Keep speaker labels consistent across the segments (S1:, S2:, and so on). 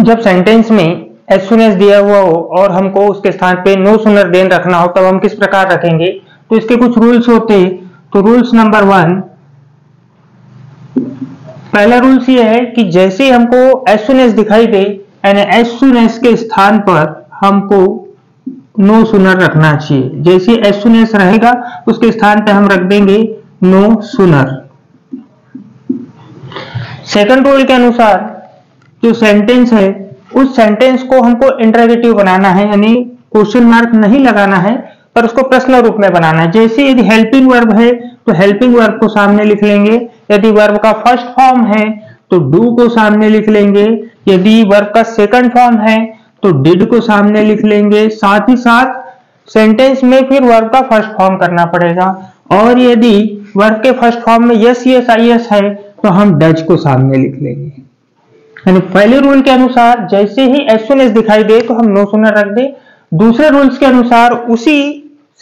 S1: जब सेंटेंस में as soon as दिया हुआ हो और हमको उसके स्थान पे नो सुनर देन रखना हो, तब हम किस प्रकार रखेंगे। तो इसके कुछ रूल्स होते हैं। तो रूल्स नंबर 1, पहला रूल्स ये है कि जैसे हमको एज सुन एज दिखाई दे, यानी एज सुन एज के स्थान पर हमको नो सुनर रखना चाहिए। जैसे एज सुन एज रहेगा उसके स्थान पे हम रख देंगे नो सुनर। सेकंड रूल के अनुसार जो सेंटेंस है उस सेंटेंस को हमको इंटरोगेटिव बनाना है, यानी क्वेश्चन मार्क नहीं लगाना है पर उसको प्रश्न रूप में बनाना है। जैसे यदि हेल्पिंग वर्ब है तो हेल्पिंग वर्ब को सामने लिख लेंगे, यदि वर्ब का फर्स्ट फॉर्म है तो डू को सामने लिख लेंगे, यदि वर्ब का सेकंड फॉर्म है तो डिड को सामने लिख लेंगे। साथ ही साथ सेंटेंस में फिर वर्ब का फर्स्ट फॉर्म करना पड़ेगा, और यदि वर्ब के फर्स्ट फॉर्म में यस यस आई एस है तो हम डज को सामने लिख लेंगे। यानी पहले रूल के अनुसार जैसे ही एज सुन एज दिखाई दे तो हम नो सुनर रख दे। दूसरे रूल्स के अनुसार उसी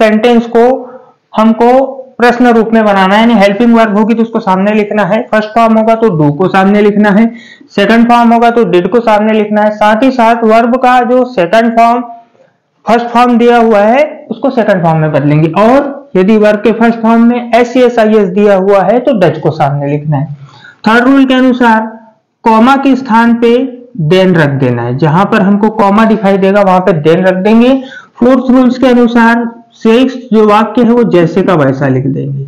S1: सेंटेंस को हमको प्रश्न रूप में बनाना है, यानी हेल्पिंग वर्ब होगी तो उसको सामने लिखना है, फर्स्ट फॉर्म होगा तो डू को सामने लिखना है, सेकंड फॉर्म होगा तो डिड को सामने लिखना है। साथ ही साथ वर्ब का जो सेकंड फॉर्म फर्स्ट फॉर्म दिया हुआ है उसको सेकंड फॉर्म में बदलेंगे, और यदि वर्ब के फर्स्ट फॉर्म में एस एस आई एस दिया हुआ है तो डज को सामने लिखना है। थर्ड रूल के अनुसार कॉमा के स्थान पे देन रख देना है, जहां पर हमको कॉमा दिखाई देगा वहां पे देन रख देंगे। फोर्थ रूल्स के अनुसार शेष जो वाक्य है वो जैसे का वैसा लिख देंगे,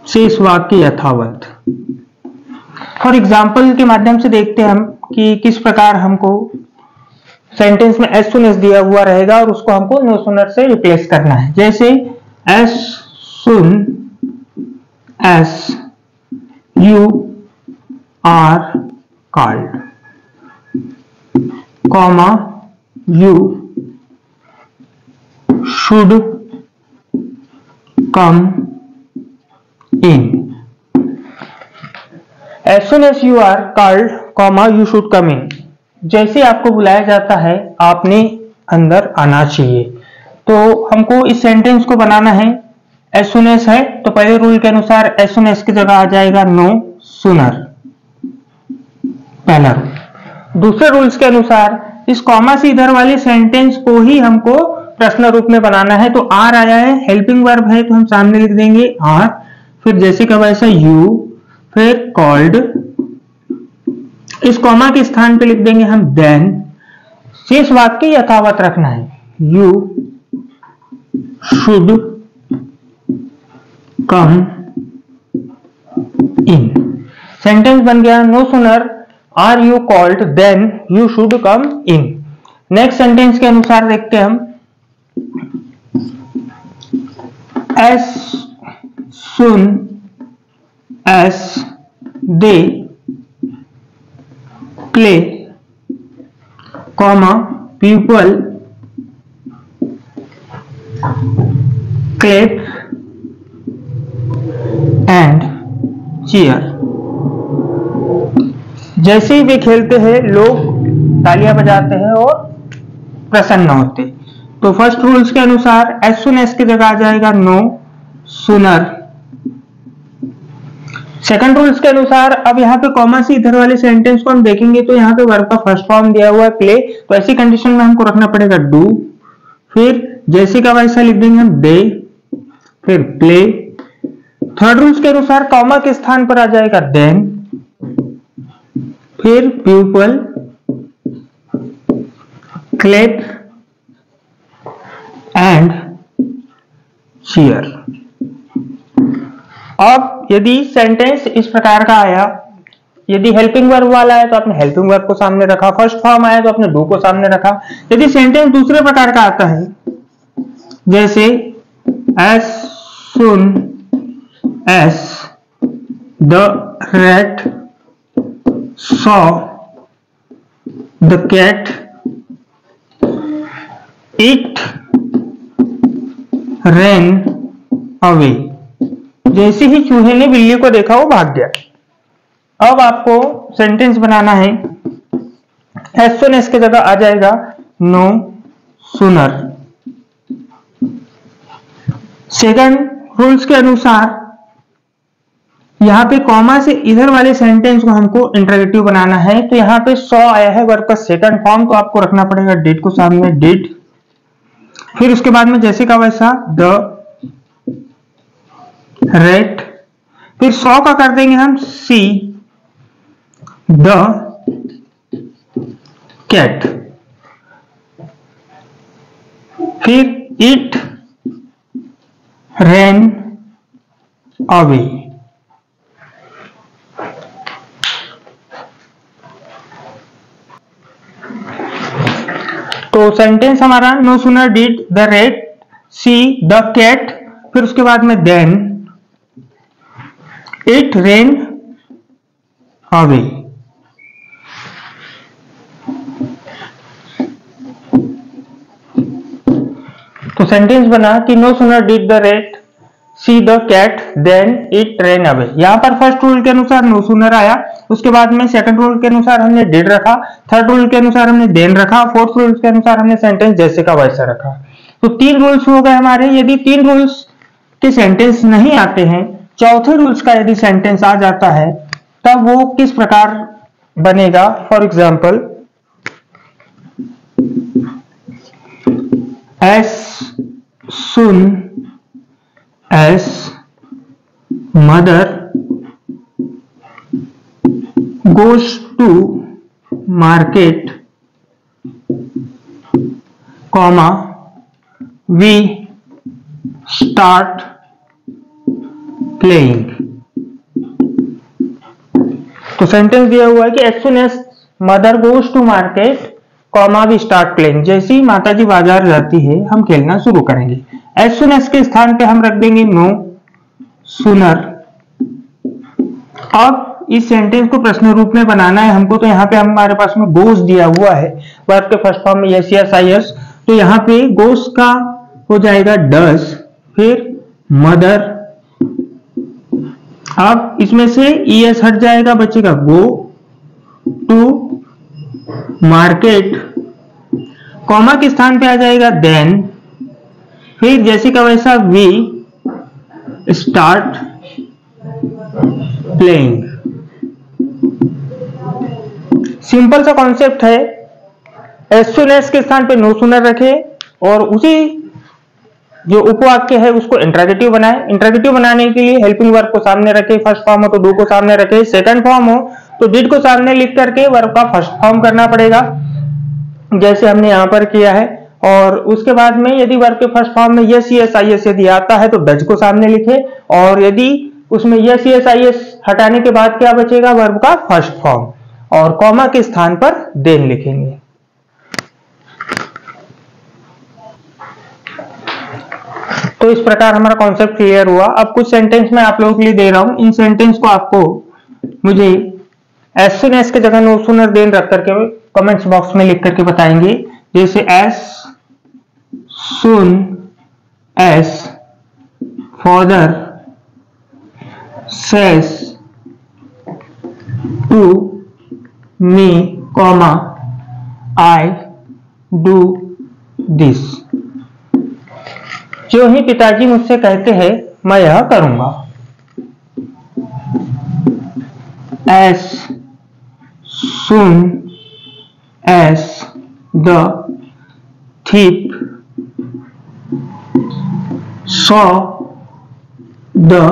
S1: शेष वाक्य यथावत। और एग्जाम्पल के माध्यम से देखते हैं हम कि किस प्रकार हमको सेंटेंस में एज सुन एज दिया हुआ रहेगा और उसको हमको नो सुनर से रिप्लेस करना है। जैसे as soon as you are called, comma you should come in। as soon as you are called, comma you should come in, जैसे आपको बुलाया जाता है आपने अंदर आना चाहिए। तो हमको इस सेंटेंस को बनाना है। एज सुन एज है तो पहले रूल के अनुसार एज सुन एज की जगह आ जाएगा नो सुनर, पहला रूल। दूसरे रूल्स के अनुसार इस कॉमा से इधर वाले सेंटेंस को ही हमको प्रश्न रूप में बनाना है। तो आर आया है, हेल्पिंग वर्ब है तो हम सामने लिख देंगे आर, फिर जैसे का वैसा यू, फिर कॉल्ड, इस कॉमा के स्थान पे लिख देंगे हम देन। शेष वाक्य यथावत रखना है, you should come in. Sentence बन गया no sooner are you called then you should come in. Next sentence के अनुसार देखते हैं हम, as soon as they play, comma people clap and cheer. जैसे ही वे खेलते हैं लोग तालियां बजाते हैं और प्रसन्न होते। तो फर्स्ट रूल्स के अनुसार एज सुन एज की जगह आ जाएगा नो सुनर। सेकंड रूल्स के अनुसार अब यहाँ पे कॉमा से इधर वाले सेंटेंस को हम देखेंगे तो यहाँ पे वर्ब का फर्स्ट फॉर्म दिया हुआ है प्ले, तो ऐसी कंडीशन में हमको रखना पड़ेगा डू, फिर जैसे का वैसा लिख देंगे हम दे, फिर प्ले। थर्ड रूल्स के अनुसार कॉमा के स्थान पर आ जाएगा देन, फिर पीपल क्लैप एंड चीयर। अब यदि सेंटेंस इस प्रकार का आया, यदि हेल्पिंग वर्ब वाला है तो आपने हेल्पिंग वर्ब को सामने रखा, फर्स्ट फॉर्म आया तो आपने डू को सामने रखा। यदि सेंटेंस दूसरे प्रकार का आता है, जैसे as soon as the rat saw the cat it ran away, जैसे ही चूहे ने बिल्ली को देखा वो भाग गया। अब आपको सेंटेंस बनाना है, एज सुन एज की जगह आ जाएगा नो सुनर। सेकंड रूल्स के अनुसार यहाँ पे कॉमा से इधर वाले सेंटेंस को हमको इंटरोगेटिव बनाना है, तो यहाँ पे सॉ आया है वर्ब का सेकंड फॉर्म, तो आपको रखना पड़ेगा डिड को सामने, डिड। फिर उसके बाद में जैसे का वैसा द रेट, फिर सॉ का कर देंगे हम सी द कैट, फिर इट रैन अवे। तो सेंटेंस हमारा no sooner did the rat see the cat, फिर उसके बाद में देन इट रेन अवे। तो सेंटेंस बना कि no sooner did the rat see the cat then it ran away. यहां पर फर्स्ट रूल के अनुसार नो सूनर आया, उसके बाद में सेकंड रूल के अनुसार हमने डिड रखा, थर्ड रूल के अनुसार हमने देन रखा, फोर्थ रूल के अनुसार हमने सेंटेंस जैसे का वैसा रखा। तो 3 रूल्स हो गए हमारे। यदि 3 रूल्स के सेंटेंस नहीं आते हैं, चौथे रूल्स का यदि सेंटेंस आ जाता है, तब वो किस प्रकार बनेगा। For example as soon as mother goes to market, comma we start playing। तो सेंटेंस दिया हुआ है कि as soon as mother goes to market, comma we start playing, जैसे ही माताजी बाजार जाती है हम खेलना शुरू करेंगे। एज सुन एज के स्थान पे हम रख देंगे नो सूनर। अब इस सेंटेंस को प्रश्न रूप में बनाना है हमको, तो यहाँ पे हमारे पास में गोस दिया हुआ है वर्ब के फर्स्ट फॉर्म में यस यस आई एस, तो यहाँ पे गोस का हो जाएगा डस, फिर मदर। अब इसमें से ईएस हट जाएगा, बचेगा गो टू मार्केट, कॉमा के स्थान पे आ जाएगा देन, फिर जैसे का वैसा वी स्टार्ट प्लेइंग। सिंपल सा कॉन्सेप्ट है। एज सुन एज के स्थान पे नो सूनर रखे और उसी जो उपवाक्य है उसको इंटरोगेटिव बनाए। इंटरोगेटिव बनाने के लिए हेल्पिंग वर्ब को सामने रखे, फर्स्ट फॉर्म हो तो डू को सामने रखे, सेकंड फॉर्म हो तो डिड को सामने लिख करके वर्ब का फर्स्ट फॉर्म करना पड़ेगा, जैसे हमने यहां पर किया है। और उसके बाद में यदि वर्ब के फर्स्ट फॉर्म में यस यस आई एस यदि आता है तो डज को सामने लिखे, और यदि उसमें यस यस आई एस हटाने के बाद क्या बचेगा, वर्ब का फर्स्ट फॉर्म, और कॉमा के स्थान पर देन लिखेंगे। तो इस प्रकार हमारा कॉन्सेप्ट क्लियर हुआ। अब कुछ सेंटेंस मैं आप लोगों के लिए दे रहा हूं, इन सेंटेंस को आपको मुझे एज सुन एज के जगह नो सूनर देन रख करके कमेंट्स बॉक्स में लिख करके बताएंगे। जैसे as soon as father says to me, comma I do this. जो ही पिताजी मुझसे कहते हैं मैं यह करूंगा। As soon as the thief saw the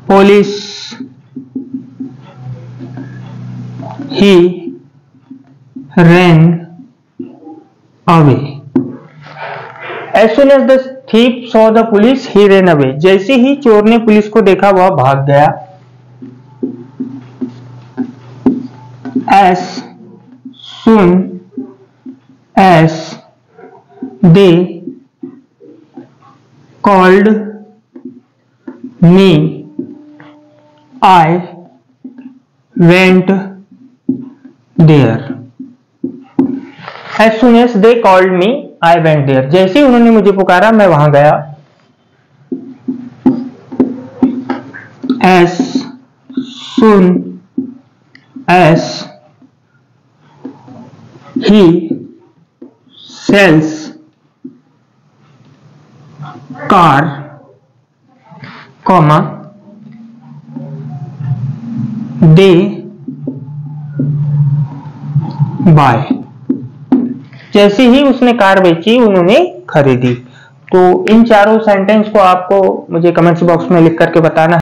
S1: police, he ran away। As soon as the thief saw the police, he ran away। जैसे ही चोर ने पुलिस को देखा वह भाग गया। As soon as they called me, I went there। As soon as they called me, I went there। जैसे ही उन्होंने मुझे पुकारा मैं वहां गया। As soon as he sells car, comma they buy, जैसे ही उसने कार बेची उन्होंने खरीदी। तो इन चारों सेंटेंस को आपको मुझे कमेंट्स बॉक्स में लिख करके बताना है।